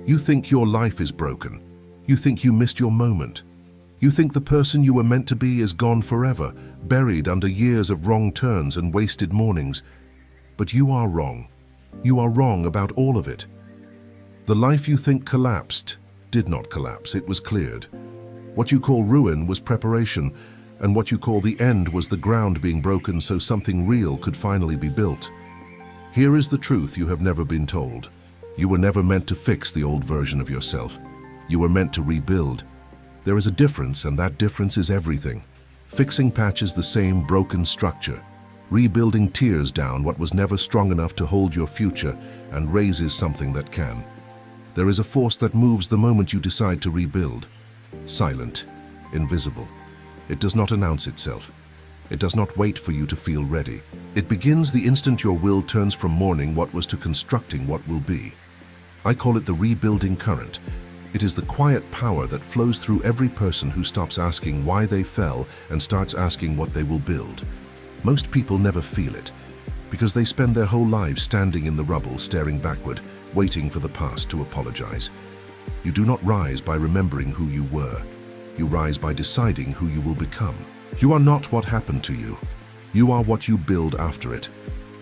You think your life is broken. You think you missed your moment. You think the person you were meant to be is gone forever, buried under years of wrong turns and wasted mornings. But you are wrong. You are wrong about all of it. The life you think collapsed did not collapse, it was cleared. What you call ruin was preparation, and what you call the end was the ground being broken so something real could finally be built. Here is the truth you have never been told. You were never meant to fix the old version of yourself. You were meant to rebuild. There is a difference, and that difference is everything. Fixing patches the same broken structure. Rebuilding tears down what was never strong enough to hold your future and raises something that can. There is a force that moves the moment you decide to rebuild. Silent, invisible. It does not announce itself. It does not wait for you to feel ready. It begins the instant your will turns from mourning what was to constructing what will be. I call it the rebuilding current. It is the quiet power that flows through every person who stops asking why they fell and starts asking what they will build. Most people never feel it, because they spend their whole lives standing in the rubble, staring backward, waiting for the past to apologize. You do not rise by remembering who you were. You rise by deciding who you will become. You are not what happened to you. You are what you build after it.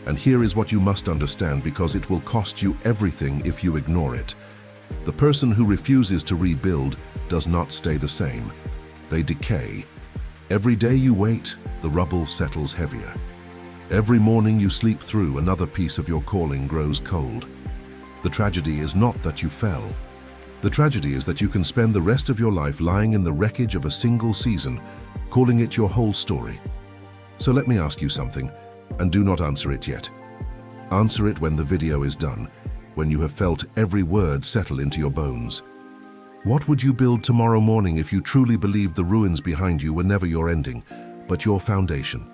And here is what you must understand, because it will cost you everything if you ignore it. The person who refuses to rebuild does not stay the same. They decay. Every day you wait, the rubble settles heavier. Every morning you sleep through, another piece of your calling grows cold. The tragedy is not that you fell. The tragedy is that you can spend the rest of your life lying in the wreckage of a single season, calling it your whole story. So let me ask you something, and do not answer it yet. Answer it when the video is done, when you have felt every word settle into your bones. What would you build tomorrow morning if you truly believed the ruins behind you were never your ending, but your foundation?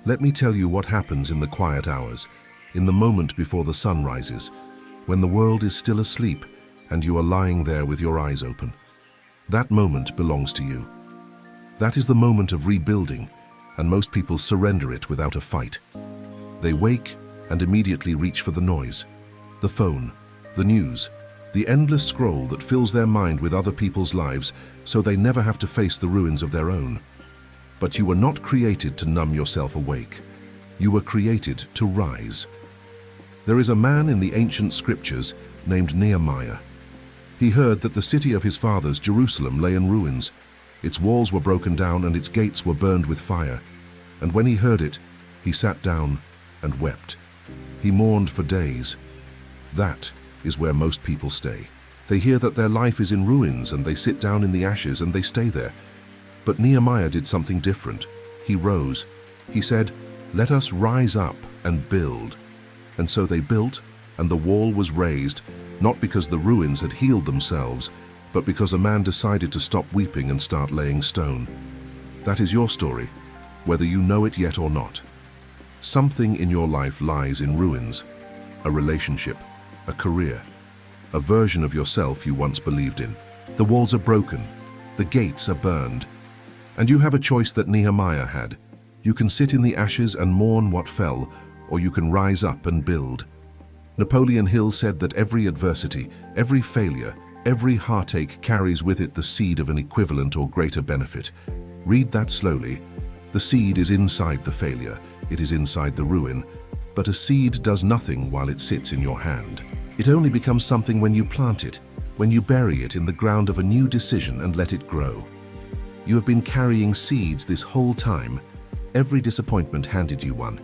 Let me tell you what happens in the quiet hours, in the moment before the sun rises, when the world is still asleep and you are lying there with your eyes open. That moment belongs to you. That is the moment of rebuilding, and most people surrender it without a fight. They wake and immediately reach for the noise, the phone, the news, the endless scroll that fills their mind with other people's lives so they never have to face the ruins of their own. But you were not created to numb yourself awake. You were created to rise. There is a man in the ancient scriptures named Nehemiah. He heard that the city of his fathers, Jerusalem, lay in ruins. Its walls were broken down and its gates were burned with fire. And when he heard it, he sat down and wept. He mourned for days. That is where most people stay. They hear that their life is in ruins and they sit down in the ashes and they stay there. But Nehemiah did something different. He rose. He said, "Let us rise up and build." And so they built, and the wall was raised, not because the ruins had healed themselves, but because a man decided to stop weeping and start laying stone. That is your story, whether you know it yet or not. Something in your life lies in ruins. A relationship, a career, a version of yourself you once believed in. The walls are broken, the gates are burned, and you have a choice that Nehemiah had. You can sit in the ashes and mourn what fell, or you can rise up and build. Napoleon Hill said that every adversity, every failure, every heartache carries with it the seed of an equivalent or greater benefit. Read that slowly. The seed is inside the failure, it is inside the ruin, but a seed does nothing while it sits in your hand. It only becomes something when you plant it, when you bury it in the ground of a new decision and let it grow. You have been carrying seeds this whole time. Every disappointment handed you one.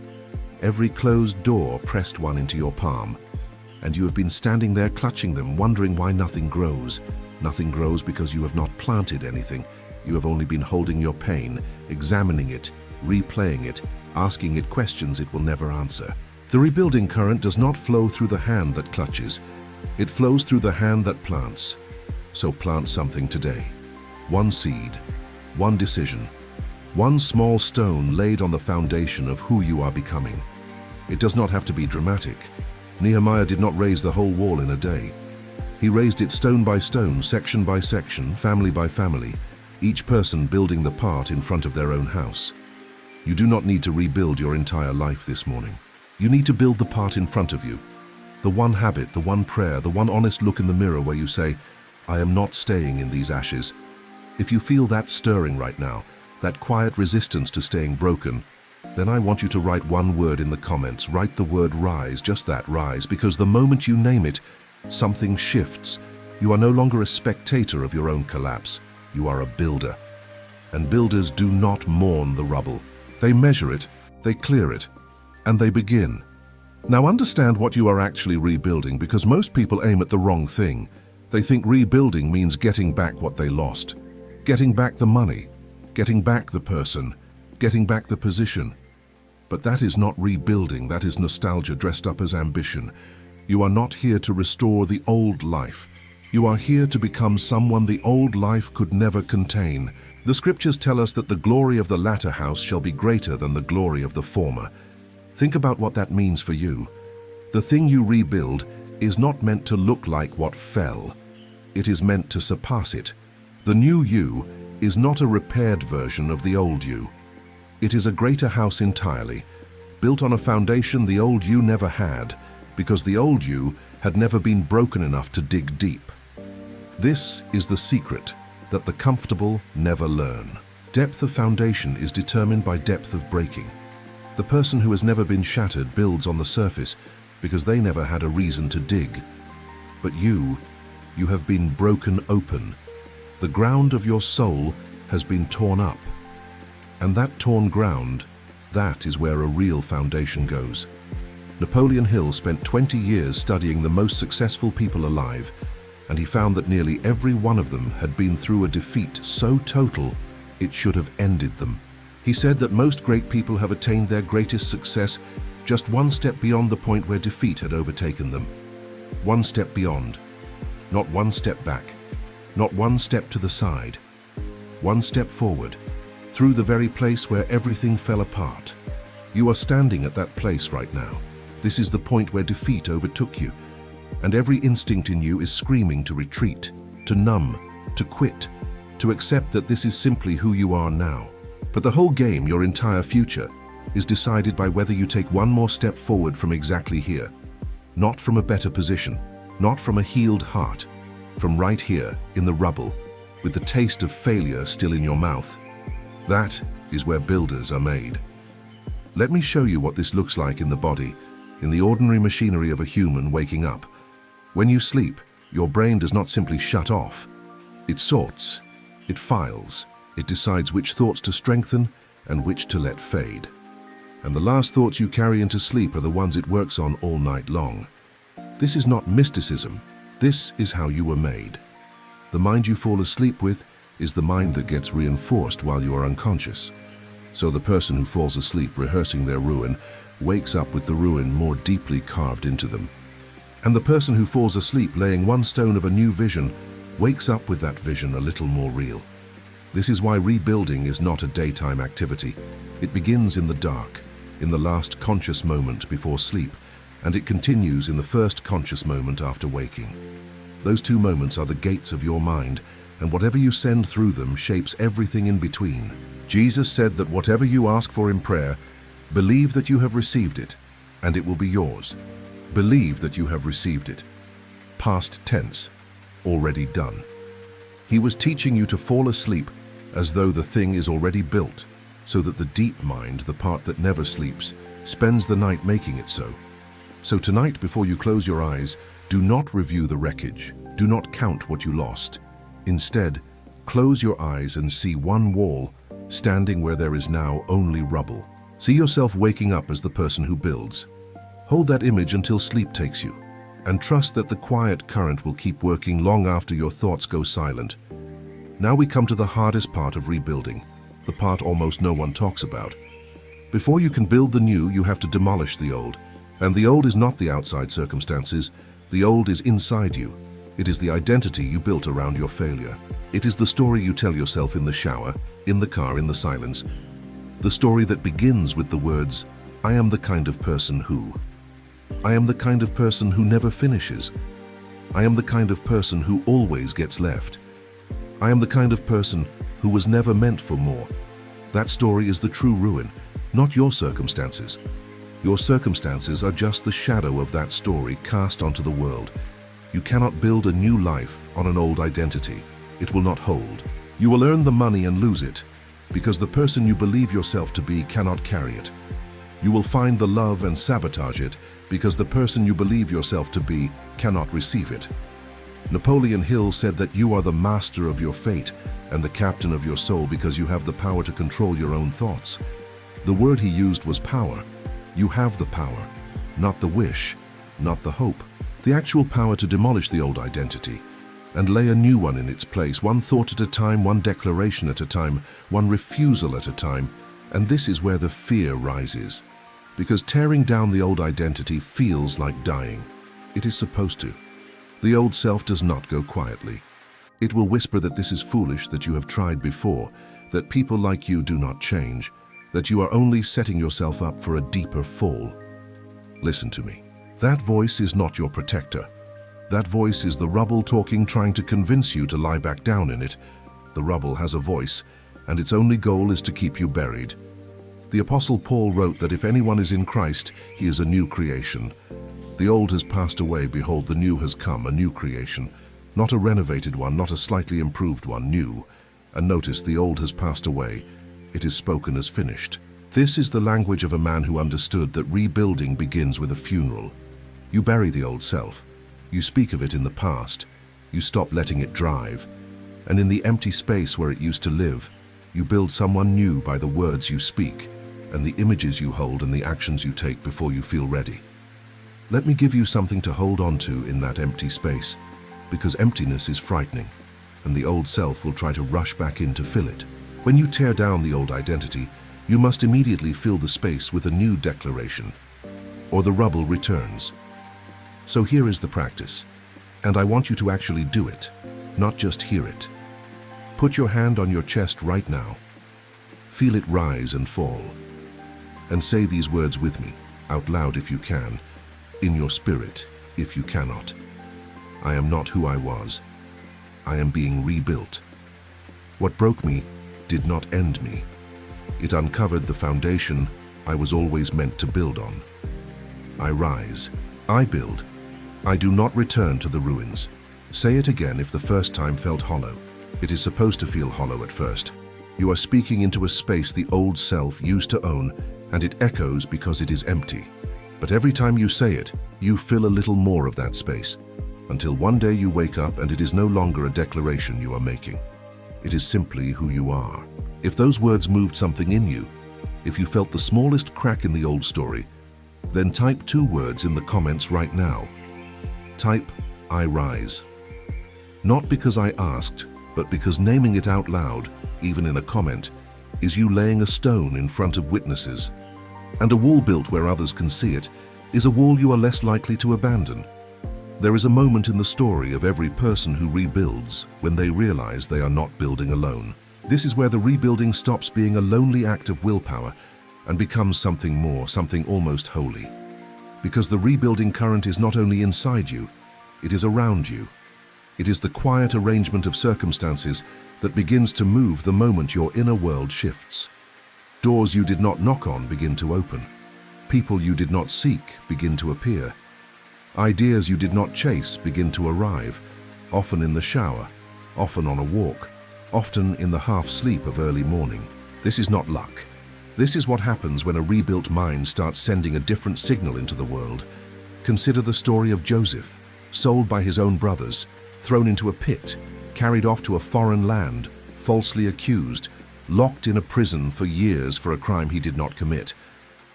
Every closed door pressed one into your palm. And you have been standing there clutching them, wondering why nothing grows. Nothing grows because you have not planted anything. You have only been holding your pain, examining it, replaying it, asking it questions it will never answer. The rebuilding current does not flow through the hand that clutches. It flows through the hand that plants. So plant something today. One seed, one decision, one small stone laid on the foundation of who you are becoming. It does not have to be dramatic. Nehemiah did not raise the whole wall in a day. He raised it stone by stone, section by section, family by family, each person building the part in front of their own house. You do not need to rebuild your entire life this morning. You need to build the part in front of you, The one habit, the one prayer, the one honest look in the mirror where you say, I am not staying in these ashes. If you feel that stirring right now, that quiet resistance to staying broken, then I want you to write one word in the comments. Write the word rise, just that, rise, because the moment you name it, something shifts. You are no longer a spectator of your own collapse. You are a builder. And builders do not mourn the rubble. They measure it, they clear it, and they begin. Now understand what you are actually rebuilding, because most people aim at the wrong thing. They think rebuilding means getting back what they lost. Getting back the money, getting back the person, getting back the position. But that is not rebuilding, that is nostalgia dressed up as ambition. You are not here to restore the old life. You are here to become someone the old life could never contain. The scriptures tell us that the glory of the latter house shall be greater than the glory of the former. Think about what that means for you. The thing you rebuild is not meant to look like what fell. It is meant to surpass it. The new you is not a repaired version of the old you. It is a greater house entirely, built on a foundation the old you never had, because the old you had never been broken enough to dig deep. This is the secret that the comfortable never learn. Depth of foundation is determined by depth of breaking. The person who has never been shattered builds on the surface because they never had a reason to dig. But you have been broken open. The ground of your soul has been torn up. And that torn ground, that is where a real foundation goes. Napoleon Hill spent 20 years studying the most successful people alive, and he found that nearly every one of them had been through a defeat so total it should have ended them. He said that most great people have attained their greatest success just one step beyond the point where defeat had overtaken them. One step beyond. Not one step back. Not one step to the side. One step forward, through the very place where everything fell apart. You are standing at that place right now. This is the point where defeat overtook you, and every instinct in you is screaming to retreat, to numb, to quit, to accept that this is simply who you are now. But the whole game, your entire future, is decided by whether you take one more step forward from exactly here. Not from a better position, not from a healed heart, from right here, in the rubble, with the taste of failure still in your mouth. That is where builders are made. Let me show you what this looks like in the body, in the ordinary machinery of a human waking up. When you sleep, your brain does not simply shut off. It sorts, it files, it decides which thoughts to strengthen and which to let fade. And the last thoughts you carry into sleep are the ones it works on all night long. This is not mysticism. This is how you were made. The mind you fall asleep with is the mind that gets reinforced while you are unconscious. So the person who falls asleep rehearsing their ruin wakes up with the ruin more deeply carved into them. And the person who falls asleep laying one stone of a new vision wakes up with that vision a little more real. This is why rebuilding is not a daytime activity. It begins in the dark, in the last conscious moment before sleep, and it continues in the first conscious moment after waking. Those two moments are the gates of your mind, and whatever you send through them shapes everything in between. Jesus said that whatever you ask for in prayer, believe that you have received it, and it will be yours. Believe that you have received it. Past tense, already done. He was teaching you to fall asleep as though the thing is already built, so that the deep mind, the part that never sleeps, spends the night making it so. So tonight, before you close your eyes, do not review the wreckage. Do not count what you lost. Instead, close your eyes and see one wall standing where there is now only rubble. See yourself waking up as the person who builds. Hold that image until sleep takes you, and trust that the quiet current will keep working long after your thoughts go silent. Now we come to the hardest part of rebuilding, the part almost no one talks about. Before you can build the new, you have to demolish the old. And the old is not the outside circumstances. The old is inside you. It is the identity you built around your failure. It is the story you tell yourself in the shower, in the car, in the silence. The story that begins with the words, I am the kind of person who. I am the kind of person who never finishes. I am the kind of person who always gets left. I am the kind of person who was never meant for more. That story is the true ruin, not your circumstances. Your circumstances are just the shadow of that story cast onto the world. You cannot build a new life on an old identity. It will not hold. You will earn the money and lose it, because the person you believe yourself to be cannot carry it. You will find the love and sabotage it, because the person you believe yourself to be cannot receive it. Napoleon Hill said that you are the master of your fate and the captain of your soul because you have the power to control your own thoughts. The word he used was power. You have the power, not the wish, not the hope. The actual power to demolish the old identity and lay a new one in its place, one thought at a time, one declaration at a time, one refusal at a time. And this is where the fear rises. Because tearing down the old identity feels like dying. It is supposed to. The old self does not go quietly. It will whisper that this is foolish, that you have tried before, that people like you do not change, that you are only setting yourself up for a deeper fall. Listen to me. That voice is not your protector. That voice is the rubble talking, trying to convince you to lie back down in it. The rubble has a voice, and its only goal is to keep you buried. The Apostle Paul wrote that if anyone is in Christ, he is a new creation. The old has passed away, behold, the new has come, a new creation. Not a renovated one, not a slightly improved one, new. And notice, the old has passed away. It is spoken as finished. This is the language of a man who understood that rebuilding begins with a funeral. You bury the old self. You speak of it in the past. You stop letting it drive. And in the empty space where it used to live, you build someone new by the words you speak, and the images you hold and the actions you take before you feel ready. Let me give you something to hold on to in that empty space, because emptiness is frightening, and the old self will try to rush back in to fill it. When you tear down the old identity, you must immediately fill the space with a new declaration, or the rubble returns. So here is the practice, and I want you to actually do it, not just hear it. Put your hand on your chest right now. Feel it rise and fall. And say these words with me, out loud if you can, in your spirit if you cannot. I am not who I was. I am being rebuilt. What broke me did not end me. It uncovered the foundation I was always meant to build on. I rise. I build. I do not return to the ruins. Say it again if the first time felt hollow. It is supposed to feel hollow at first. You are speaking into a space the old self used to own, and it echoes because it is empty. But every time you say it, you fill a little more of that space, until one day you wake up and it is no longer a declaration you are making. It is simply who you are. If those words moved something in you, if you felt the smallest crack in the old story, then type 2 words in the comments right now. Type, I rise. Not because I asked, but because naming it out loud, even in a comment, is you laying a stone in front of witnesses. And a wall built where others can see it is a wall you are less likely to abandon. There is a moment in the story of every person who rebuilds when they realize they are not building alone. This is where the rebuilding stops being a lonely act of willpower and becomes something more, something almost holy. Because the rebuilding current is not only inside you, it is around you. It is the quiet arrangement of circumstances that begins to move the moment your inner world shifts. Doors you did not knock on begin to open. People you did not seek begin to appear. Ideas you did not chase begin to arrive, often in the shower, often on a walk, often in the half-sleep of early morning. This is not luck. This is what happens when a rebuilt mind starts sending a different signal into the world. Consider the story of Joseph, sold by his own brothers, thrown into a pit, carried off to a foreign land, falsely accused, locked in a prison for years for a crime he did not commit.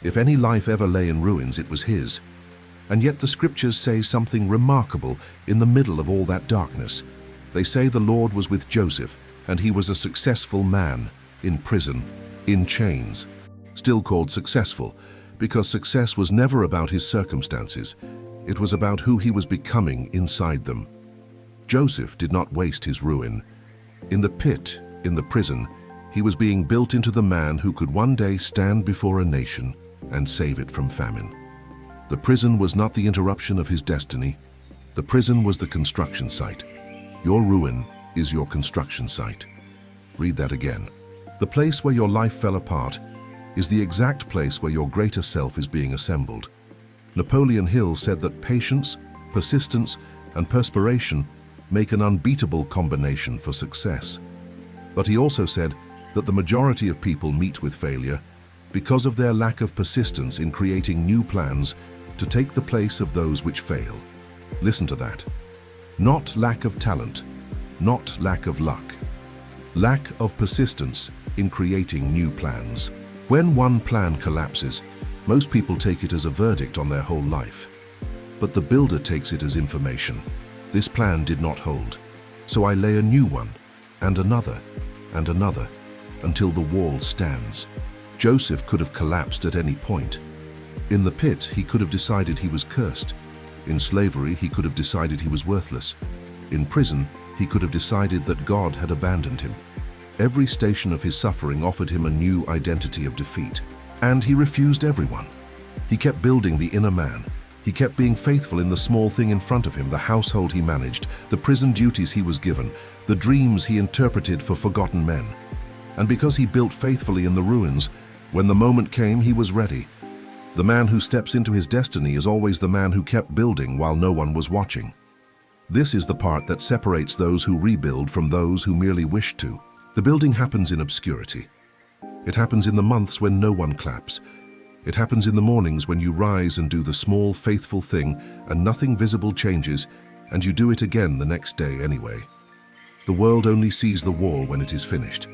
If any life ever lay in ruins, it was his. And yet the scriptures say something remarkable in the middle of all that darkness. They say the Lord was with Joseph, and he was a successful man, in prison, in chains. Still called successful, because success was never about his circumstances. It was about who he was becoming inside them. Joseph did not waste his ruin. In the pit, in the prison, he was being built into the man who could one day stand before a nation and save it from famine. The prison was not the interruption of his destiny. The prison was the construction site. Your ruin is your construction site. Read that again. The place where your life fell apart is the exact place where your greater self is being assembled. Napoleon Hill said that patience, persistence, and perspiration make an unbeatable combination for success. But he also said that the majority of people meet with failure because of their lack of persistence in creating new plans to take the place of those which fail. Listen to that. Not lack of talent, not lack of luck. Lack of persistence in creating new plans. When one plan collapses, most people take it as a verdict on their whole life. But the builder takes it as information. This plan did not hold, so I lay a new one, and another, until the wall stands. Joseph could have collapsed at any point. In the pit, he could have decided he was cursed. In slavery, he could have decided he was worthless. In prison, he could have decided that God had abandoned him. Every station of his suffering offered him a new identity of defeat, and he refused everyone. He kept building the inner man. He kept being faithful in the small thing in front of him, the household he managed, the prison duties he was given, the dreams he interpreted for forgotten men. And because he built faithfully in the ruins, when the moment came, he was ready. The man who steps into his destiny is always the man who kept building while no one was watching. This is the part that separates those who rebuild from those who merely wish to. The building happens in obscurity. It happens in the months when no one claps. It happens in the mornings when you rise and do the small, faithful thing and nothing visible changes, and you do it again the next day anyway. The world only sees the wall when it is finished.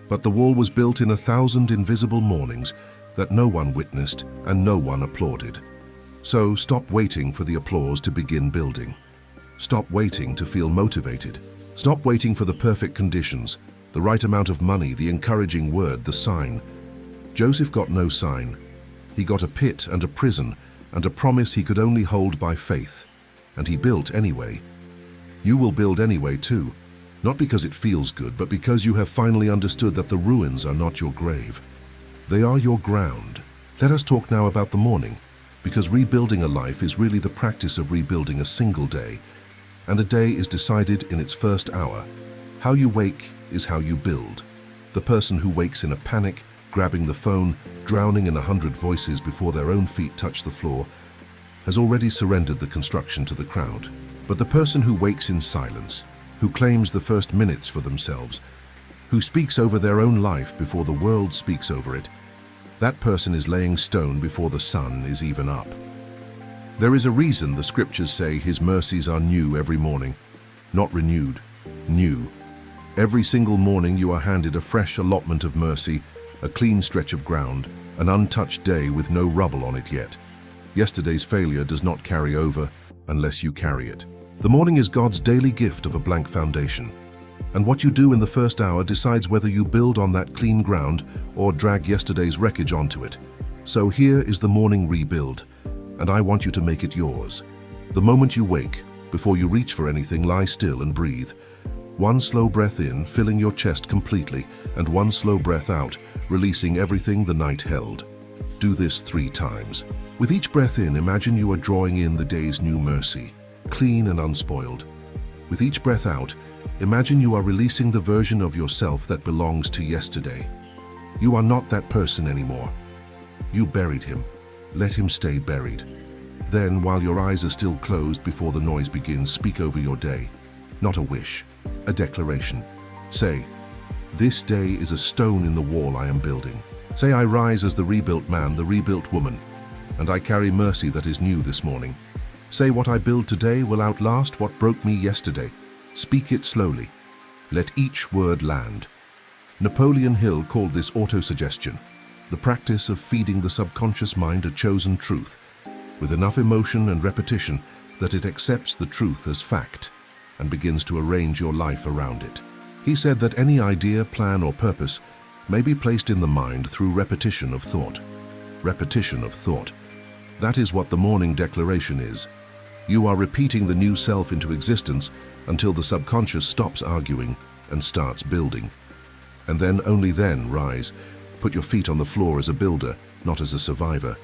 But the wall was built in 1,000 invisible mornings that no one witnessed and no one applauded. So stop waiting for the applause to begin building. Stop waiting to feel motivated. Stop waiting for the perfect conditions, the right amount of money, the encouraging word, the sign. Joseph got no sign. He got a pit and a prison and a promise he could only hold by faith. And he built anyway. You will build anyway too. Not because it feels good, but because you have finally understood that the ruins are not your grave. They are your ground. Let us talk now about the morning, because rebuilding a life is really the practice of rebuilding a single day, and a day is decided in its first hour. How you wake is how you build. The person who wakes in a panic, grabbing the phone, drowning in 100 voices before their own feet touch the floor, has already surrendered the construction to the crowd. But the person who wakes in silence, who claims the first minutes for themselves, who speaks over their own life before the world speaks over it, that person is laying stone before the sun is even up. There is a reason the scriptures say his mercies are new every morning, not renewed, new. Every single morning you are handed a fresh allotment of mercy, a clean stretch of ground, an untouched day with no rubble on it yet. Yesterday's failure does not carry over unless you carry it. The morning is God's daily gift of a blank foundation. And what you do in the first hour decides whether you build on that clean ground or drag yesterday's wreckage onto it. So here is the morning rebuild, and I want you to make it yours. The moment you wake, before you reach for anything, lie still and breathe. One slow breath in, filling your chest completely, and one slow breath out, releasing everything the night held. Do this 3 times. With each breath in, imagine you are drawing in the day's new mercy, clean and unspoiled. With each breath out, imagine you are releasing the version of yourself that belongs to yesterday. You are not that person anymore. You buried him. Let him stay buried. Then, while your eyes are still closed before the noise begins, speak over your day. Not a wish, a declaration. Say, this day is a stone in the wall I am building. Say, I rise as the rebuilt man, the rebuilt woman, and I carry mercy that is new this morning. Say, what I build today will outlast what broke me yesterday. Speak it slowly. Let each word land. Napoleon Hill called this autosuggestion, the practice of feeding the subconscious mind a chosen truth, with enough emotion and repetition that it accepts the truth as fact and begins to arrange your life around it. He said that any idea, plan, or purpose may be placed in the mind through repetition of thought. Repetition of thought. That is what the morning declaration is. You are repeating the new self into existence until the subconscious stops arguing and starts building. And then, only then, rise. Put your feet on the floor as a builder, not as a survivor.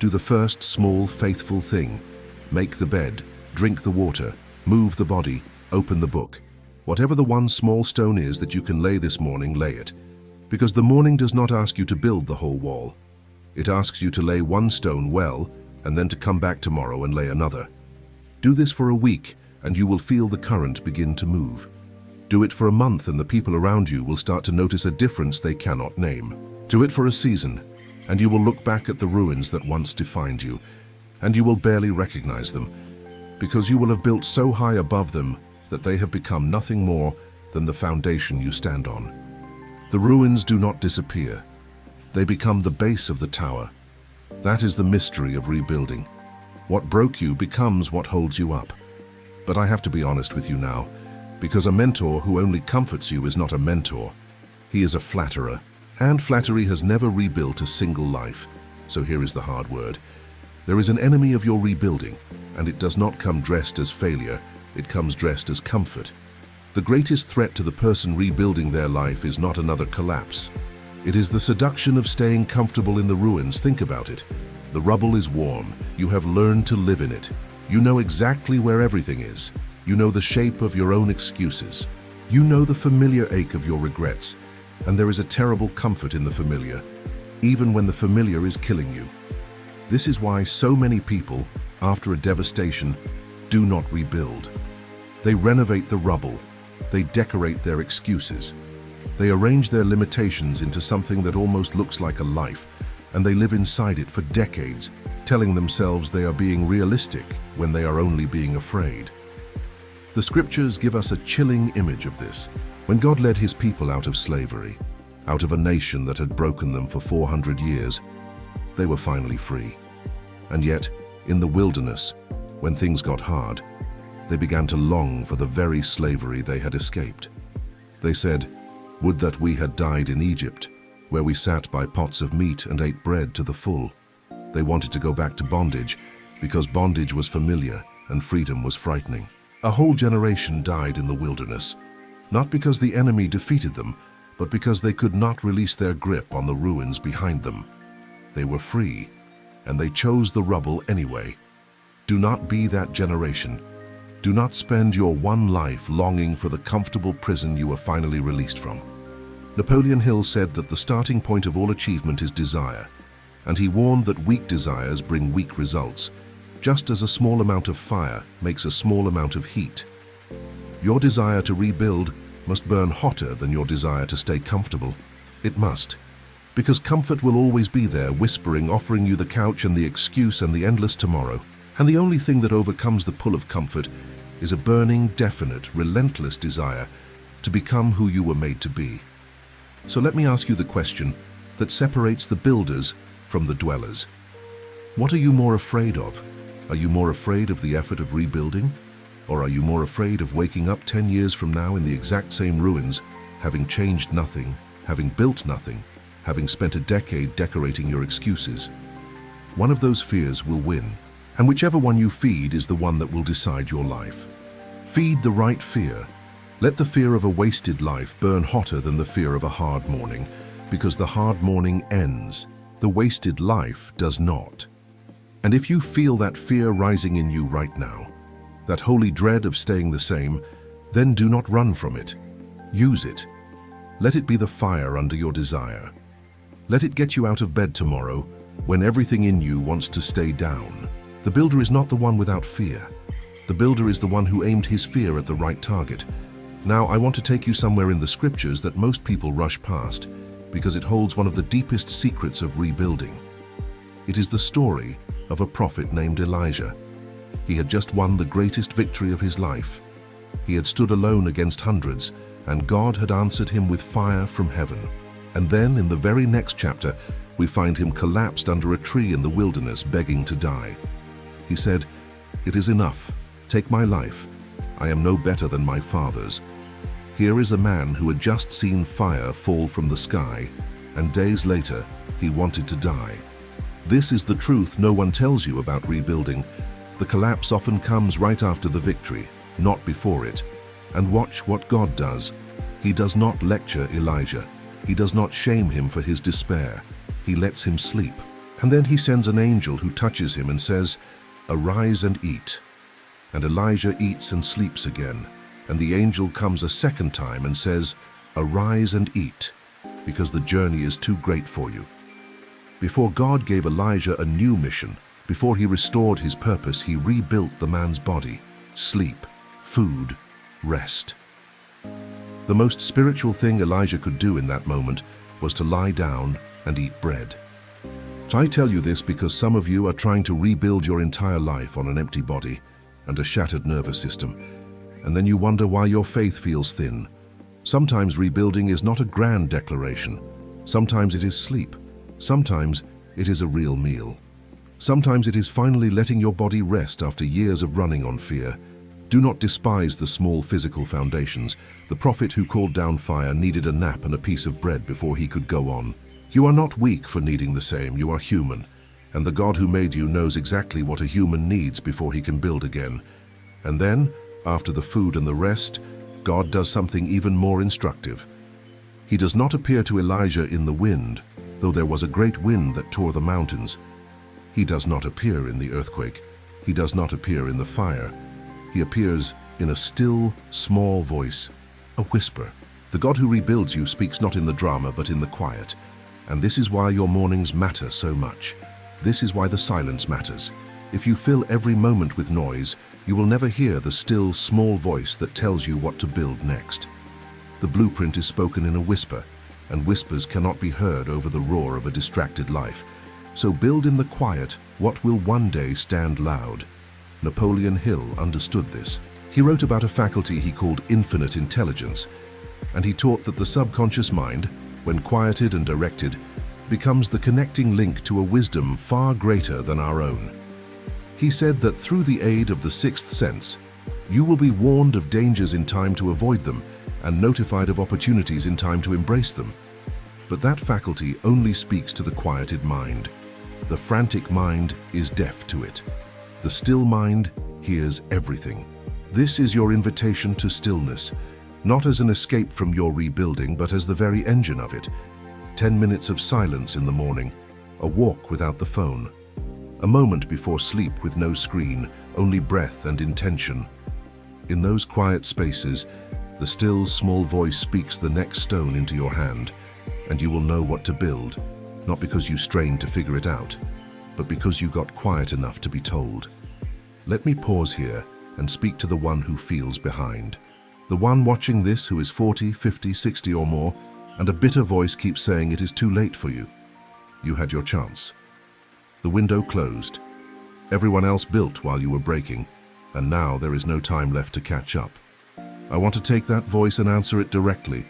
Do the first small, faithful thing. Make the bed, drink the water, move the body, open the book. Whatever the one small stone is that you can lay this morning, lay it. Because the morning does not ask you to build the whole wall. It asks you to lay one stone well, and then to come back tomorrow and lay another. Do this for a week, and you will feel the current begin to move. Do it for a month, and the people around you will start to notice a difference they cannot name. Do it for a season, and you will look back at the ruins that once defined you, and you will barely recognize them, because you will have built so high above them that they have become nothing more than the foundation you stand on. The ruins do not disappear. They become the base of the tower. That is the mystery of rebuilding. What broke you becomes what holds you up. But I have to be honest with you now, because a mentor who only comforts you is not a mentor. He is a flatterer, and flattery has never rebuilt a single life. So here is the hard word. There is an enemy of your rebuilding, and it does not come dressed as failure, it comes dressed as comfort. The greatest threat to the person rebuilding their life is not another collapse. It is the seduction of staying comfortable in the ruins. Think about it. The rubble is warm. You have learned to live in it. You know exactly where everything is. You know the shape of your own excuses. You know the familiar ache of your regrets. And there is a terrible comfort in the familiar, even when the familiar is killing you. This is why so many people, after a devastation, do not rebuild. They renovate the rubble. They decorate their excuses. They arrange their limitations into something that almost looks like a life, and they live inside it for decades, telling themselves they are being realistic when they are only being afraid. The scriptures give us a chilling image of this. When God led his people out of slavery, out of a nation that had broken them for 400 years, they were finally free. And yet, in the wilderness, when things got hard, they began to long for the very slavery they had escaped. They said, "Would that we had died in Egypt, where we sat by pots of meat and ate bread to the full." They wanted to go back to bondage because bondage was familiar and freedom was frightening. A whole generation died in the wilderness, not because the enemy defeated them, but because they could not release their grip on the ruins behind them. They were free, and they chose the rubble anyway. Do not be that generation. Do not spend your one life longing for the comfortable prison you were finally released from. Napoleon Hill said that the starting point of all achievement is desire, and he warned that weak desires bring weak results, just as a small amount of fire makes a small amount of heat. Your desire to rebuild must burn hotter than your desire to stay comfortable. It must, because comfort will always be there, whispering, offering you the couch and the excuse and the endless tomorrow. And the only thing that overcomes the pull of comfort is a burning, definite, relentless desire to become who you were made to be. So let me ask you the question that separates the builders from the dwellers. What are you more afraid of? Are you more afraid of the effort of rebuilding? Or are you more afraid of waking up 10 years from now in the exact same ruins, having changed nothing, having built nothing, having spent a decade decorating your excuses? One of those fears will win, and whichever one you feed is the one that will decide your life. Feed the right fear. Let the fear of a wasted life burn hotter than the fear of a hard morning, because the hard morning ends. The wasted life does not. And if you feel that fear rising in you right now, that holy dread of staying the same, then do not run from it. Use it. Let it be the fire under your desire. Let it get you out of bed tomorrow when everything in you wants to stay down. The builder is not the one without fear. The builder is the one who aimed his fear at the right target. Now, I want to take you somewhere in the scriptures that most people rush past because it holds one of the deepest secrets of rebuilding. It is the story of a prophet named Elijah. He had just won the greatest victory of his life. He had stood alone against hundreds, and God had answered him with fire from heaven. And then, in the very next chapter, we find him collapsed under a tree in the wilderness, begging to die. He said, "It is enough. Take my life. I am no better than my fathers." Here is a man who had just seen fire fall from the sky, and days later, he wanted to die. This is the truth no one tells you about rebuilding. The collapse often comes right after the victory, not before it. And watch what God does. He does not lecture Elijah. He does not shame him for his despair. He lets him sleep. And then he sends an angel who touches him and says, "Arise and eat." And Elijah eats and sleeps again. And the angel comes a second time and says, "Arise and eat." because the journey is too great for you. Before God gave Elijah a new mission, before he restored his purpose, he rebuilt the man's body, sleep, food, rest. The most spiritual thing Elijah could do in that moment was to lie down and eat bread. I tell you this because some of you are trying to rebuild your entire life on an empty body and a shattered nervous system, and then you wonder why your faith feels thin. Sometimes rebuilding is not a grand declaration. Sometimes it is sleep. Sometimes it is a real meal. Sometimes it is finally letting your body rest after years of running on fear. Do not despise the small physical foundations. The prophet who called down fire needed a nap and a piece of bread before he could go on. You are not weak for needing the same. You are human. And the God who made you knows exactly what a human needs before he can build again. And then, after the food and the rest, God does something even more instructive. He does not appear to Elijah in the wind, though there was a great wind that tore the mountains. He does not appear in the earthquake. He does not appear in the fire. He appears in a still, small voice, a whisper. The God who rebuilds you speaks not in the drama, but in the quiet. And this is why your mornings matter so much. This is why the silence matters. If you fill every moment with noise, you will never hear the still, small voice that tells you what to build next. The blueprint is spoken in a whisper, and whispers cannot be heard over the roar of a distracted life. So build in the quiet what will one day stand loud. Napoleon Hill understood this. He wrote about a faculty he called infinite intelligence, and he taught that the subconscious mind, when quieted and directed, becomes the connecting link to a wisdom far greater than our own. He said that through the aid of the sixth sense, you will be warned of dangers in time to avoid them and notified of opportunities in time to embrace them. But that faculty only speaks to the quieted mind. The frantic mind is deaf to it. The still mind hears everything. This is your invitation to stillness, not as an escape from your rebuilding, but as the very engine of it. 10 minutes of silence in the morning, a walk without the phone, a moment before sleep with no screen, only breath and intention. In those quiet spaces, the still, small voice speaks the next stone into your hand, and you will know what to build, not because you strained to figure it out, but because you got quiet enough to be told. Let me pause here and speak to the one who feels behind. The one watching this who is 40, 50, 60 or more, and a bitter voice keeps saying it is too late for you. You had your chance. The window closed. Everyone else built while you were breaking, and now there is no time left to catch up. I want to take that voice and answer it directly,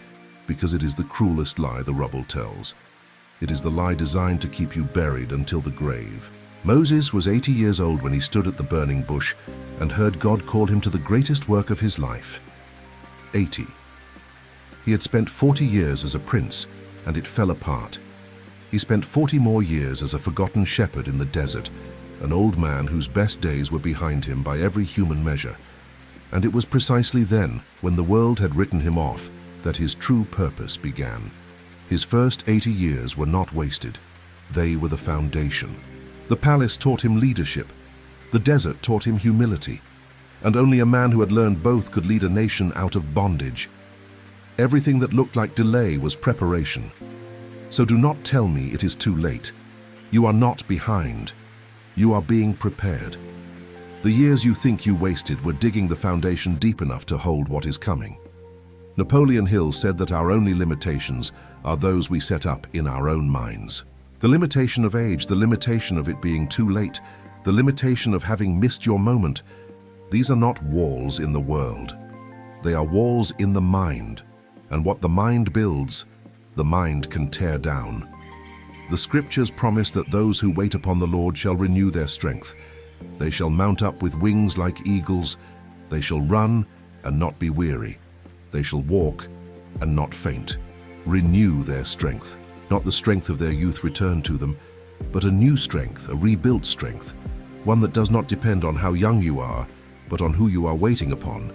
because it is the cruelest lie the rubble tells. It is the lie designed to keep you buried until the grave. Moses was 80 years old when he stood at the burning bush and heard God call him to the greatest work of his life. 80. He had spent 40 years as a prince, and it fell apart. He spent 40 more years as a forgotten shepherd in the desert, an old man whose best days were behind him by every human measure. And it was precisely then, when the world had written him off, that his true purpose began. His first 80 years were not wasted. They were the foundation. The palace taught him leadership. The desert taught him humility. And only a man who had learned both could lead a nation out of bondage. Everything that looked like delay was preparation. So do not tell me it is too late. You are not behind. You are being prepared. The years you think you wasted were digging the foundation deep enough to hold what is coming. Napoleon Hill said that our only limitations are those we set up in our own minds. The limitation of age, the limitation of it being too late, the limitation of having missed your moment. These are not walls in the world. They are walls in the mind. And what the mind builds, the mind can tear down. The scriptures promise that those who wait upon the Lord shall renew their strength. They shall mount up with wings like eagles. They shall run and not be weary. They shall walk and not faint. Renew their strength. Not the strength of their youth return to them, but a new strength, a rebuilt strength, one that does not depend on how young you are, but on who you are waiting upon.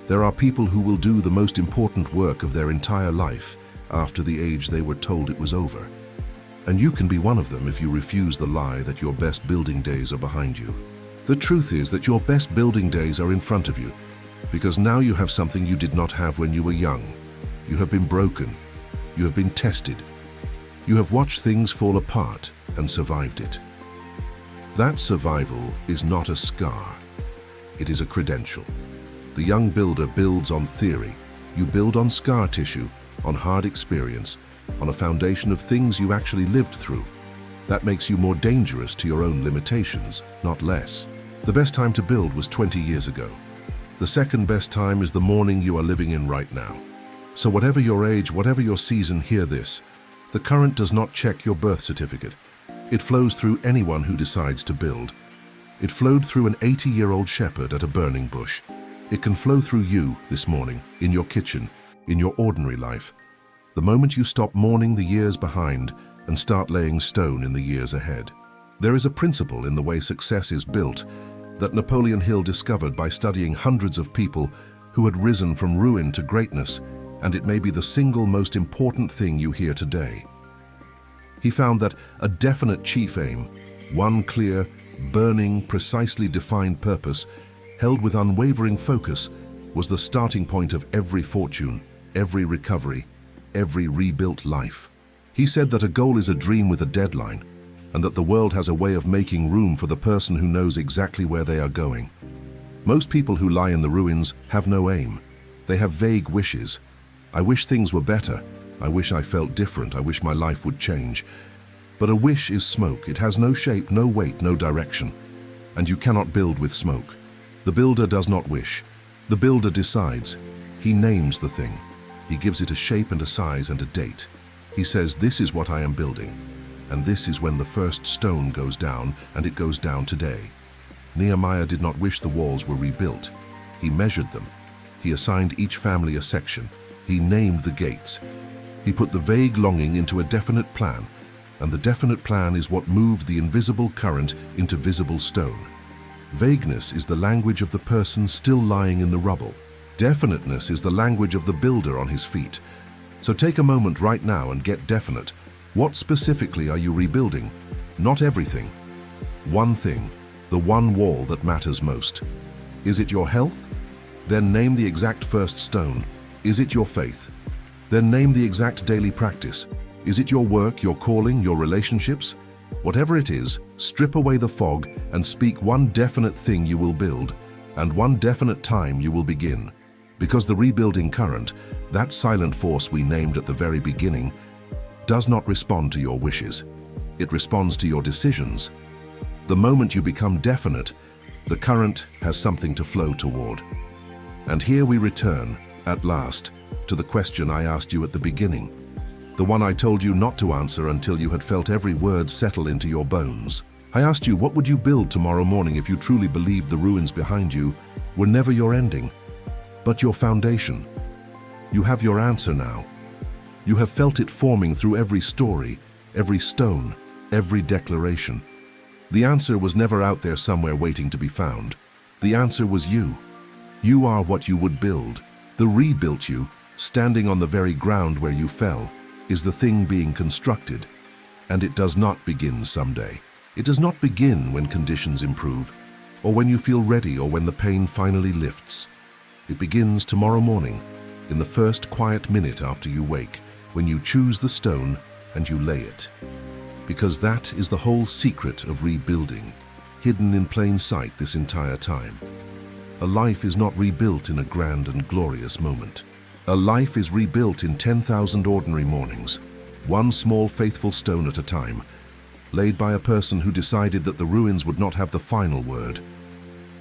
There are people who will do the most important work of their entire life after the age they were told it was over. And you can be one of them if you refuse the lie that your best building days are behind you. The truth is that your best building days are in front of you, because now you have something you did not have when you were young. You have been broken. You have been tested. You have watched things fall apart and survived it. That survival is not a scar. It is a credential. The young builder builds on theory. You build on scar tissue, on hard experience, on a foundation of things you actually lived through. That makes you more dangerous to your own limitations, not less. The best time to build was 20 years ago. The second best time is the morning you are living in right now. So whatever your age, whatever your season, hear this. The current does not check your birth certificate. It flows through anyone who decides to build. It flowed through an 80-year-old shepherd at a burning bush. It can flow through you this morning, in your kitchen, in your ordinary life. The moment you stop mourning the years behind and start laying stone in the years ahead. There is a principle in the way success is built that Napoleon Hill discovered by studying hundreds of people who had risen from ruin to greatness, and it may be the single most important thing you hear today. He found that a definite chief aim, one clear, burning, precisely defined purpose, held with unwavering focus, was the starting point of every fortune, every recovery, every rebuilt life. He said that a goal is a dream with a deadline, and that the world has a way of making room for the person who knows exactly where they are going. Most people who lie in the ruins have no aim. They have vague wishes. I wish things were better. I wish I felt different. I wish my life would change. But a wish is smoke. It has no shape, no weight, no direction. And you cannot build with smoke. The builder does not wish. The builder decides. He names the thing. He gives it a shape and a size and a date. He says, this is what I am building. And this is when the first stone goes down, and it goes down today. Nehemiah did not wish the walls were rebuilt. He measured them. He assigned each family a section. He named the gates. He put the vague longing into a definite plan, and the definite plan is what moved the invisible current into visible stone. Vagueness is the language of the person still lying in the rubble. Definiteness is the language of the builder on his feet. So take a moment right now and get definite. What specifically are you rebuilding? Not everything. One thing, the one wall that matters most. Is it your health? Then name the exact first stone. Is it your faith? Then name the exact daily practice. Is it your work, your calling, your relationships? Whatever it is, strip away the fog and speak one definite thing you will build, and one definite time you will begin. Because the rebuilding current, that silent force we named at the very beginning, does not respond to your wishes. It responds to your decisions. The moment you become definite, the current has something to flow toward. And here we return, at last, to the question I asked you at the beginning. The one I told you not to answer until you had felt every word settle into your bones. I asked you, what would you build tomorrow morning if you truly believed the ruins behind you were never your ending, but your foundation? You have your answer now. You have felt it forming through every story, every stone, every declaration. The answer was never out there somewhere waiting to be found. The answer was you. You are what you would build. The rebuilt you, standing on the very ground where you fell, is the thing being constructed. And it does not begin someday. It does not begin when conditions improve, or when you feel ready, or when the pain finally lifts. It begins tomorrow morning, in the first quiet minute after you wake, when you choose the stone and you lay it. Because that is the whole secret of rebuilding, hidden in plain sight this entire time. A life is not rebuilt in a grand and glorious moment. A life is rebuilt in 10,000 ordinary mornings, one small faithful stone at a time, laid by a person who decided that the ruins would not have the final word.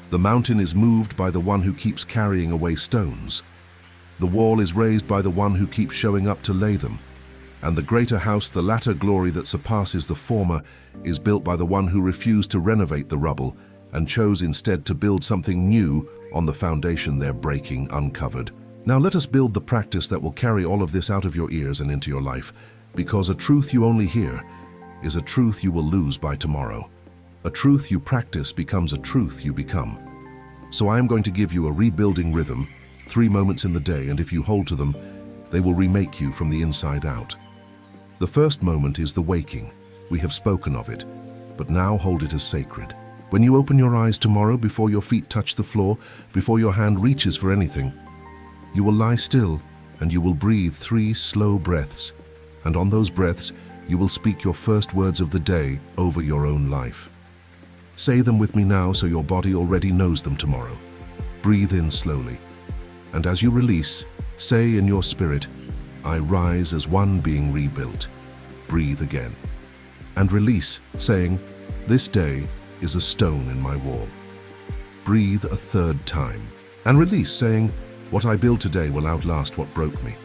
The mountain is moved by the one who keeps carrying away stones. The wall is raised by the one who keeps showing up to lay them. And the greater house, the latter glory that surpasses the former, is built by the one who refused to renovate the rubble and chose instead to build something new on the foundation they're breaking uncovered. Now let us build the practice that will carry all of this out of your ears and into your life, because a truth you only hear is a truth you will lose by tomorrow. A truth you practice becomes a truth you become. So I am going to give you a rebuilding rhythm, 3 moments in the day, and if you hold to them, they will remake you from the inside out. The first moment is the waking. We have spoken of it, but now hold it as sacred. When you open your eyes tomorrow, before your feet touch the floor, before your hand reaches for anything, you will lie still and you will breathe 3 slow breaths And on those breaths, you will speak your first words of the day over your own life. Say them with me now so your body already knows them tomorrow. Breathe in slowly. And as you release, say in your spirit, I rise as one being rebuilt. Breathe again. And release, saying, this day is a stone in my wall. Breathe a third time. And release, saying, what I build today will outlast what broke me.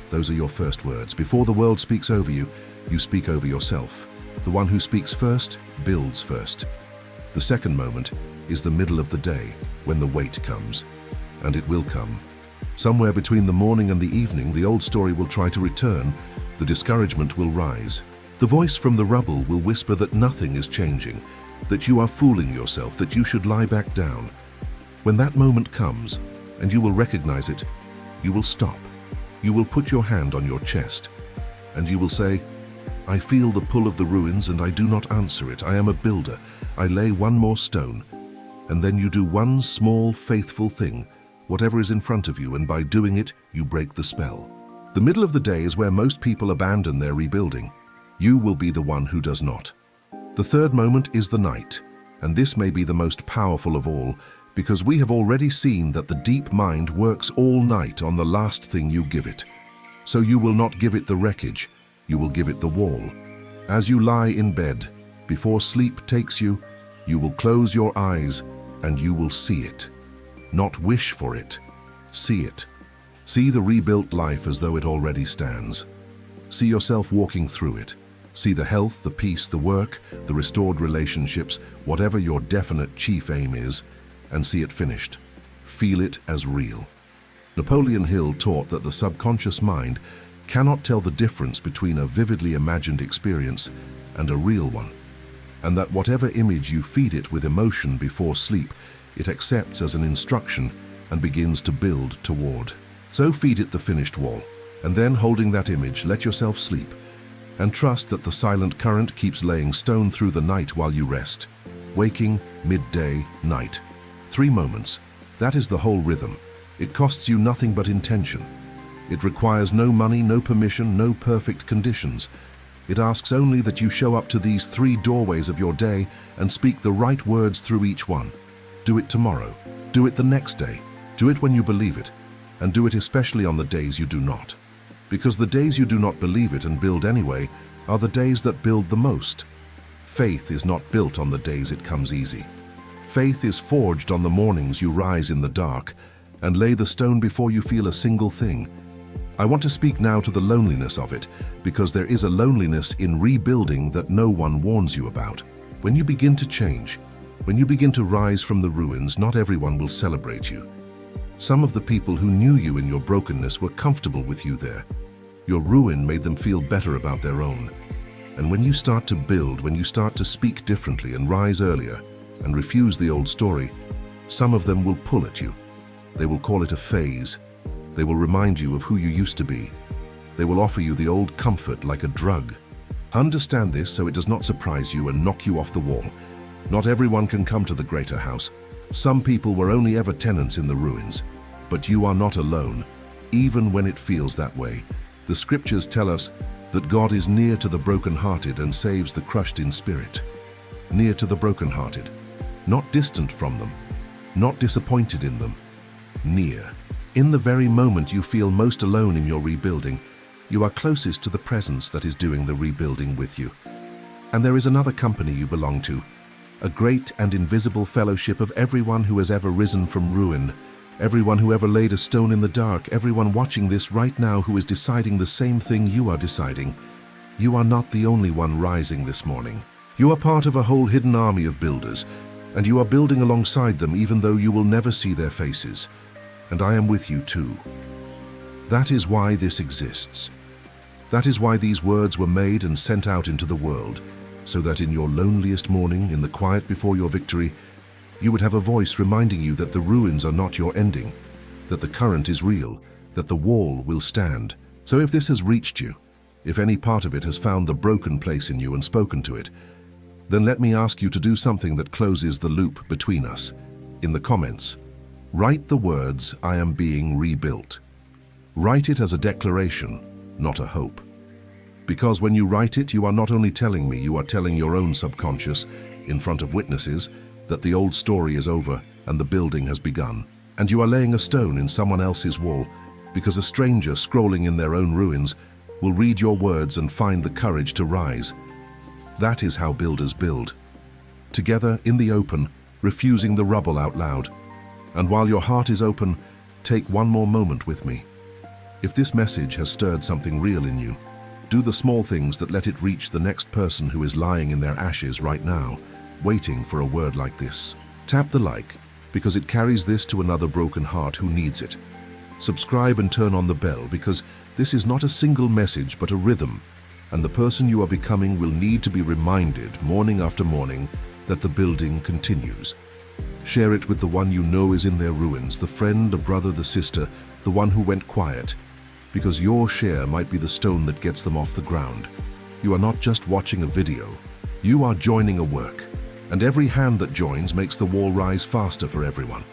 Those are your first words. Before the world speaks over you, you speak over yourself. The one who speaks first builds first. The second moment is the middle of the day, when the weight comes. And it will come. Somewhere between the morning and the evening, the old story will try to return, the discouragement will rise. The voice from the rubble will whisper that nothing is changing, that you are fooling yourself, that you should lie back down. When that moment comes, and you will recognize it, you will stop. You will put your hand on your chest, and you will say, I feel the pull of the ruins and I do not answer it. I am a builder. I lay one more stone. And then you do one small, faithful thing, whatever is in front of you, and by doing it, you break the spell. The middle of the day is where most people abandon their rebuilding. You will be the one who does not. The third moment is the night, and this may be the most powerful of all, because we have already seen that the deep mind works all night on the last thing you give it. So you will not give it the wreckage, you will give it the wall. As you lie in bed, before sleep takes you, you will close your eyes and you will see it. Not wish for it, see it. See the rebuilt life as though it already stands. See yourself walking through it. See the health, the peace, the work, the restored relationships, whatever your definite chief aim is, and see it finished. Feel it as real. Napoleon Hill taught that the subconscious mind cannot tell the difference between a vividly imagined experience and a real one, and that whatever image you feed it with emotion before sleep, it accepts as an instruction and begins to build toward. So feed it the finished wall, and then holding that image, let yourself sleep, and trust that the silent current keeps laying stone through the night while you rest. Waking, midday, night. 3 moments. That is the whole rhythm. It costs you nothing but intention. It requires no money, no permission, no perfect conditions. It asks only that you show up to these 3 doorways of your day and speak the right words through each one. Do it tomorrow. Do it the next day. Do it when you believe it. And do it especially on the days you do not. Because the days you do not believe it and build anyway are the days that build the most. Faith is not built on the days it comes easy. Faith is forged on the mornings you rise in the dark and lay the stone before you feel a single thing. I want to speak now to the loneliness of it, because there is a loneliness in rebuilding that no one warns you about. When you begin to change, when you begin to rise from the ruins, not everyone will celebrate you. Some of the people who knew you in your brokenness were comfortable with you there. Your ruin made them feel better about their own. And when you start to build, when you start to speak differently and rise earlier, and refuse the old story, some of them will pull at you. They will call it a phase. They will remind you of who you used to be. They will offer you the old comfort like a drug. Understand this so it does not surprise you and knock you off the wall. Not everyone can come to the greater house. Some people were only ever tenants in the ruins. But you are not alone, even when it feels that way. The scriptures tell us that God is near to the brokenhearted and saves the crushed in spirit. Near to the brokenhearted. Not distant from them, not disappointed in them, near. In the very moment you feel most alone in your rebuilding, you are closest to the presence that is doing the rebuilding with you. And there is another company you belong to, a great and invisible fellowship of everyone who has ever risen from ruin, everyone who ever laid a stone in the dark, everyone watching this right now who is deciding the same thing you are deciding. You are not the only one rising this morning. You are part of a whole hidden army of builders, and you are building alongside them even though you will never see their faces. And I am with you too. That is why this exists. That is why these words were made and sent out into the world, so that in your loneliest morning, in the quiet before your victory, you would have a voice reminding you that the ruins are not your ending, that the current is real, that the wall will stand. So if this has reached you, if any part of it has found the broken place in you and spoken to it, then let me ask you to do something that closes the loop between us. In the comments, write the words, I am being rebuilt. Write it as a declaration, not a hope. Because when you write it, you are not only telling me, you are telling your own subconscious, in front of witnesses, that the old story is over and the building has begun. And you are laying a stone in someone else's wall, because a stranger scrolling in their own ruins will read your words and find the courage to rise. That is how builders build. Together, in the open, refusing the rubble out loud. And while your heart is open, take one more moment with me. If this message has stirred something real in you, do the small things that let it reach the next person who is lying in their ashes right now, waiting for a word like this. Tap the like, because it carries this to another broken heart who needs it. Subscribe and turn on the bell, because this is not a single message but a rhythm, and the person you are becoming will need to be reminded morning after morning that the building continues. Share it with the one you know is in their ruins, the friend, the brother, the sister, the one who went quiet, because your share might be the stone that gets them off the ground. You are not just watching a video, you are joining a work, and every hand that joins makes the wall rise faster for everyone.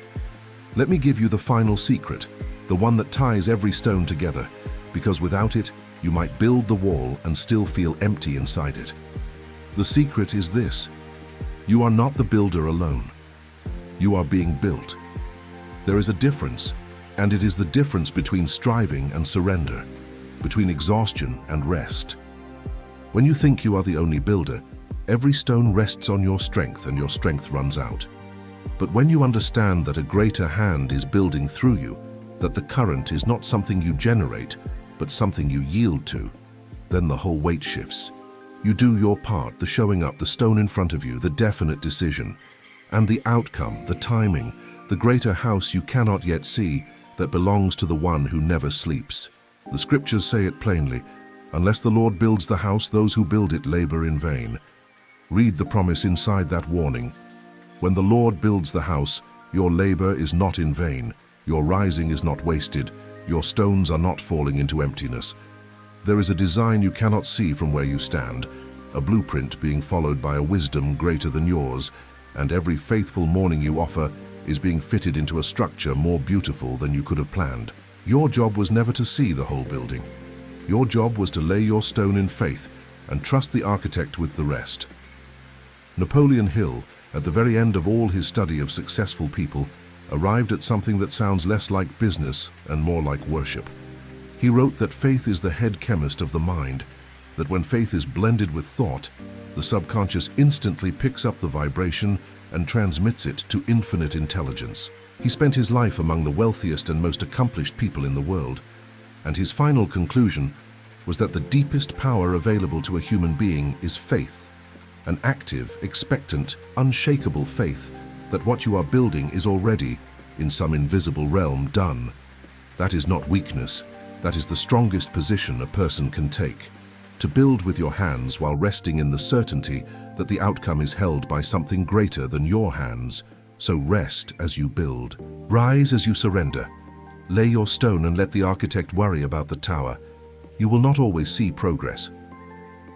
Let me give you the final secret, the one that ties every stone together, because without it, you might build the wall and still feel empty inside it. The secret is this: you are not the builder alone. You are being built. There is a difference, and it is the difference between striving and surrender, between exhaustion and rest. When you think you are the only builder, every stone rests on your strength and your strength runs out. But when you understand that a greater hand is building through you, that the current is not something you generate, but something you yield to, then the whole weight shifts. You do your part, the showing up, the stone in front of you, the definite decision, and the outcome, the timing, the greater house you cannot yet see, that belongs to the one who never sleeps. The scriptures say it plainly: unless the Lord builds the house, those who build it labor in vain. Read the promise inside that warning. When the Lord builds the house, your labor is not in vain, your rising is not wasted, your stones are not falling into emptiness. There is a design you cannot see from where you stand, a blueprint being followed by a wisdom greater than yours, and every faithful morning you offer is being fitted into a structure more beautiful than you could have planned. Your job was never to see the whole building. Your job was to lay your stone in faith and trust the architect with the rest. Napoleon Hill, at the very end of all his study of successful people, arrived at something that sounds less like business and more like worship. He wrote that faith is the head chemist of the mind, that when faith is blended with thought, the subconscious instantly picks up the vibration and transmits it to infinite intelligence. He spent his life among the wealthiest and most accomplished people in the world, and his final conclusion was that the deepest power available to a human being is faith, an active, expectant, unshakable faith that what you are building is already, in some invisible realm, done. That is not weakness, that is the strongest position a person can take. To build with your hands while resting in the certainty that the outcome is held by something greater than your hands. So rest as you build. Rise as you surrender. Lay your stone and let the architect worry about the tower. You will not always see progress.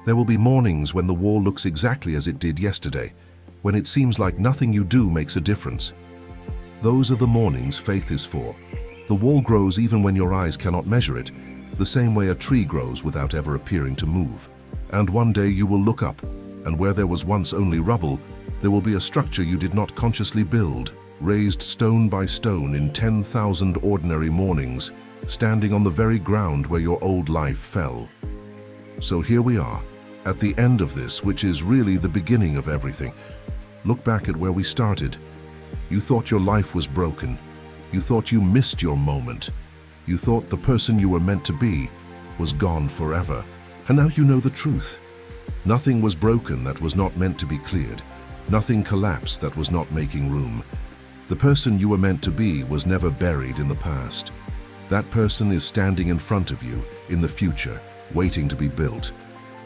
There will be mornings when the wall looks exactly as it did yesterday, when it seems like nothing you do makes a difference. Those are the mornings faith is for. The wall grows even when your eyes cannot measure it, the same way a tree grows without ever appearing to move. And one day you will look up, and where there was once only rubble, there will be a structure you did not consciously build, raised stone by stone in 10,000 ordinary mornings, standing on the very ground where your old life fell. So here we are, at the end of this, which is really the beginning of everything. Look back at where we started. You thought your life was broken. You thought you missed your moment. You thought the person you were meant to be was gone forever. And now you know the truth. Nothing was broken that was not meant to be cleared. Nothing collapsed that was not making room. The person you were meant to be was never buried in the past. That person is standing in front of you, in the future, waiting to be built.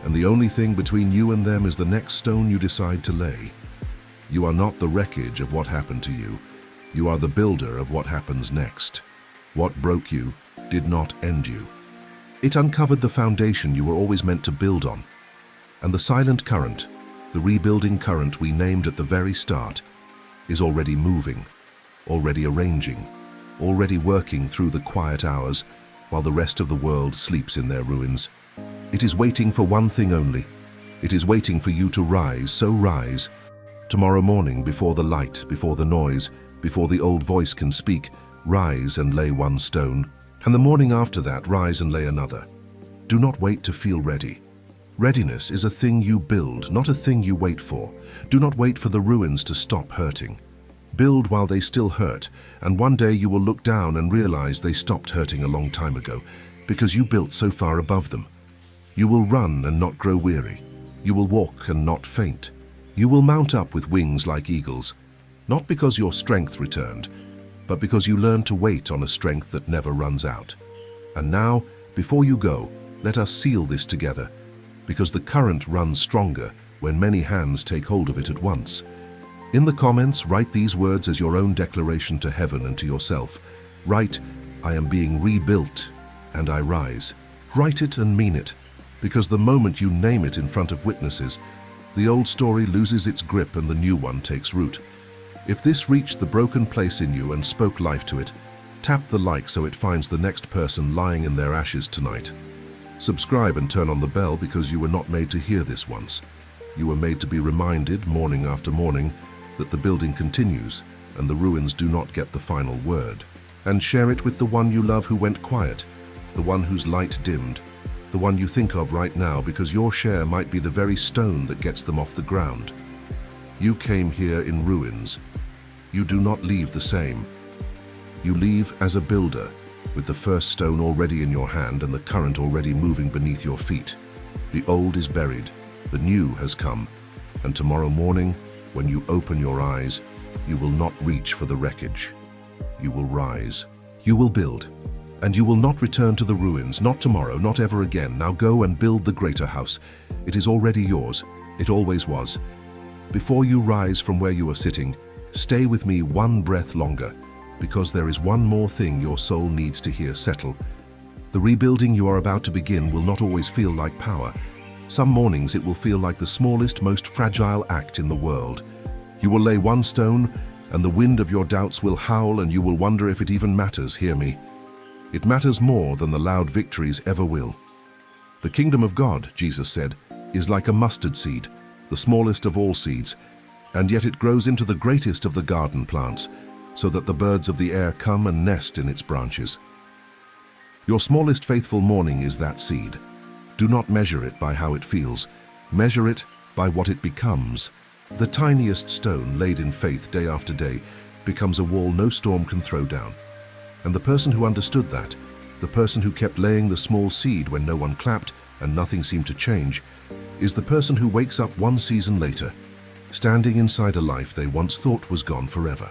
And the only thing between you and them is the next stone you decide to lay. You are not the wreckage of what happened to you. You are the builder of what happens next. What broke you did not end you. It uncovered the foundation you were always meant to build on. And the silent current, the rebuilding current we named at the very start, is already moving, already arranging, already working through the quiet hours while the rest of the world sleeps in their ruins. It is waiting for one thing only. It is waiting for you to rise, so rise. Tomorrow morning, before the light, before the noise, before the old voice can speak, rise and lay one stone, and the morning after that, rise and lay another. Do not wait to feel ready. Readiness is a thing you build, not a thing you wait for. Do not wait for the ruins to stop hurting. Build while they still hurt, and one day you will look down and realize they stopped hurting a long time ago, because you built so far above them. You will run and not grow weary. You will walk and not faint. You will mount up with wings like eagles, not because your strength returned, but because you learned to wait on a strength that never runs out. And now, before you go, let us seal this together, because the current runs stronger when many hands take hold of it at once. In the comments, write these words as your own declaration to heaven and to yourself. Write, I am being rebuilt, and I rise. Write it and mean it, because the moment you name it in front of witnesses, the old story loses its grip and the new one takes root. If this reached the broken place in you and spoke life to it, tap the like so it finds the next person lying in their ashes tonight. Subscribe and turn on the bell because you were not made to hear this once. You were made to be reminded, morning after morning, that the building continues and the ruins do not get the final word. And share it with the one you love who went quiet, the one whose light dimmed, the one you think of right now, because your share might be the very stone that gets them off the ground. You came here in ruins. You do not leave the same. You leave as a builder, with the first stone already in your hand and the current already moving beneath your feet. The old is buried, the new has come, and tomorrow morning, when you open your eyes, you will not reach for the wreckage. You will rise. You will build. And you will not return to the ruins, not tomorrow, not ever again. Now go and build the greater house. It is already yours. It always was. Before you rise from where you are sitting, stay with me one breath longer, because there is one more thing your soul needs to hear settle. The rebuilding you are about to begin will not always feel like power. Some mornings it will feel like the smallest, most fragile act in the world. You will lay one stone, and the wind of your doubts will howl, and you will wonder if it even matters. Hear me. It matters more than the loud victories ever will. The kingdom of God, Jesus said, is like a mustard seed, the smallest of all seeds, and yet it grows into the greatest of the garden plants, so that the birds of the air come and nest in its branches. Your smallest faithful morning is that seed. Do not measure it by how it feels. Measure it by what it becomes. The tiniest stone laid in faith day after day becomes a wall no storm can throw down. And the person who understood that, the person who kept laying the small seed when no one clapped and nothing seemed to change, is the person who wakes up one season later, standing inside a life they once thought was gone forever.